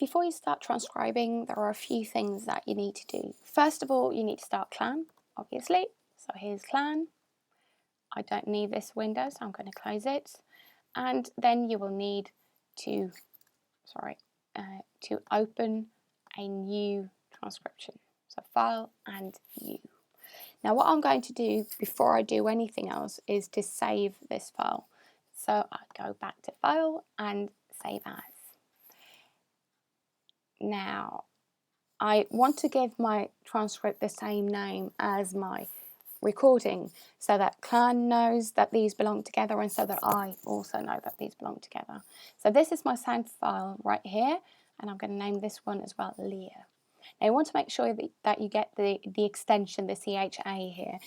Before you start transcribing, there are a few things that you need to do. First of all, you need to start clan, obviously. So here's clan. I don't need this window, so I'm going to close it. And then you will need to, to open a new transcription. So file and new. Now what I'm going to do before I do anything else is to save this file. So I go back to file and save as. Now I want to give my transcript the same name as my recording so that clan knows that these belong together and so that I also know that these belong together. So this is my sound file right here, and I'm going to name this one as well Leah. Now you want to make sure that you get the extension, the CHA here.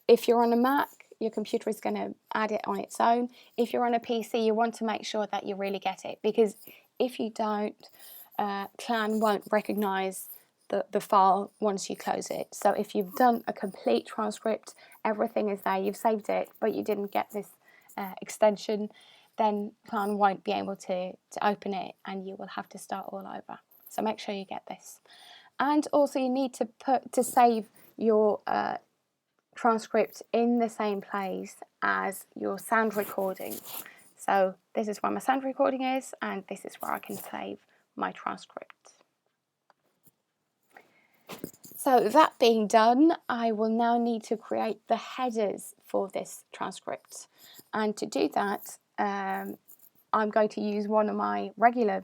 If you're on a Mac, your computer is going to add it on its own. If you're on a PC, you want to make sure that you really get it, because if you don't, clan won't recognize the file once you close it. So if you've done a complete transcript, everything is there, you've saved it, but you didn't get this extension, then clan won't be able to open it and you will have to start all over. So make sure you get this. And also you need to save your transcript in the same place as your sound recording. So this is where my sound recording is, and this is where I can save my transcript. So that being done, I will now need to create the headers for this transcript. And to do that, I'm going to use one of my regular,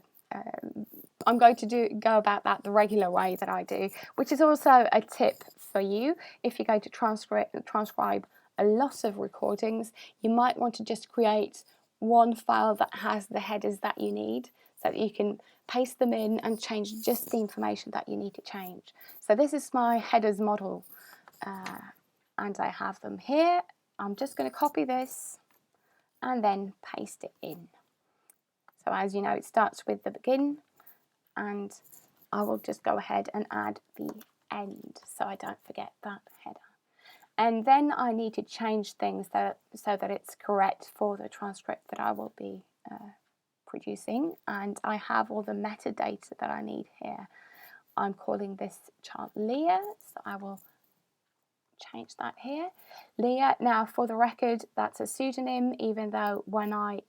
I'm going to go about that the regular way that I do, which is also a tip for you. If you're going to transcribe a lot of recordings, you might want to just create one file that has the headers that you need, so that you can paste them in and change just the information that you need to change. So this is my headers model, and I have them here. I'm just going to copy this and then paste it in. So as you know, it starts with the begin, and I will just go ahead and add the end so I don't forget that header. And then I need to change things so that it's correct for the transcript that I will be producing, and I have all the metadata that I need here. I'm calling this child Leah, so I will change that here. Leah, now for the record, that's a pseudonym, even though when I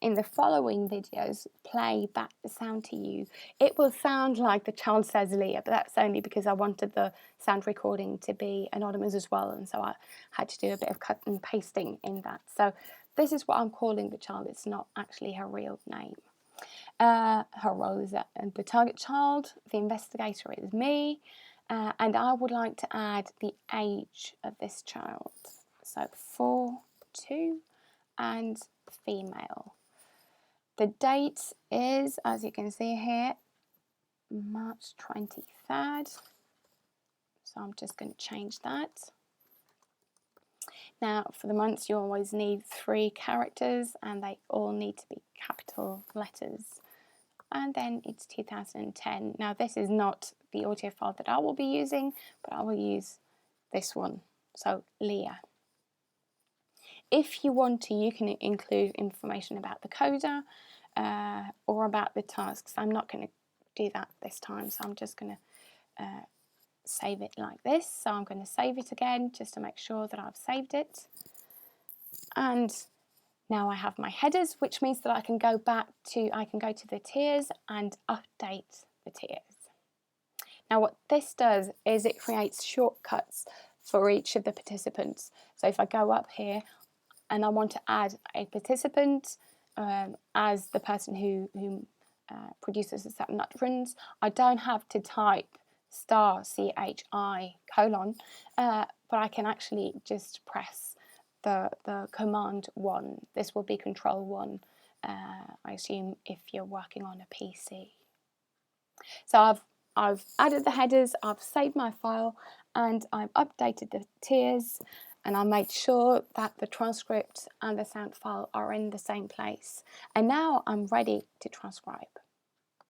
in the following videos play back the sound to you, it will sound like the child says Leah, but that's only because I wanted the sound recording to be anonymous as well, and so I had to do a bit of cut and pasting in that. So this is what I'm calling the child. It's not actually her real name. Her role is the target child. The investigator is me, and I would like to add the age of this child. So 4, 2, and female. The date is, as you can see here, March 23rd. So I'm just going to change that. Now, for the months, you always need 3 characters, and they all need to be capital letters. And then it's 2010. Now, this is not the audio file that I will be using, but I will use this one. So, Leah. If you want to, you can include information about the coder or about the tasks. I'm not going to do that this time, so I'm just going to save it like this. So I'm going to save it again just to make sure that I've saved it. And now I have my headers, which means that I can go to the tiers and update the tiers. Now what this does is it creates shortcuts for each of the participants. So if I go up here and I want to add a participant as the person who produces the seven utterance, I don't have to type *CHI:, but I can actually just press the command 1. This will be control 1, I assume, if you're working on a PC. So I've added the headers, I've saved my file, and I've updated the tiers, and I made sure that the transcript and the sound file are in the same place. And now I'm ready to transcribe.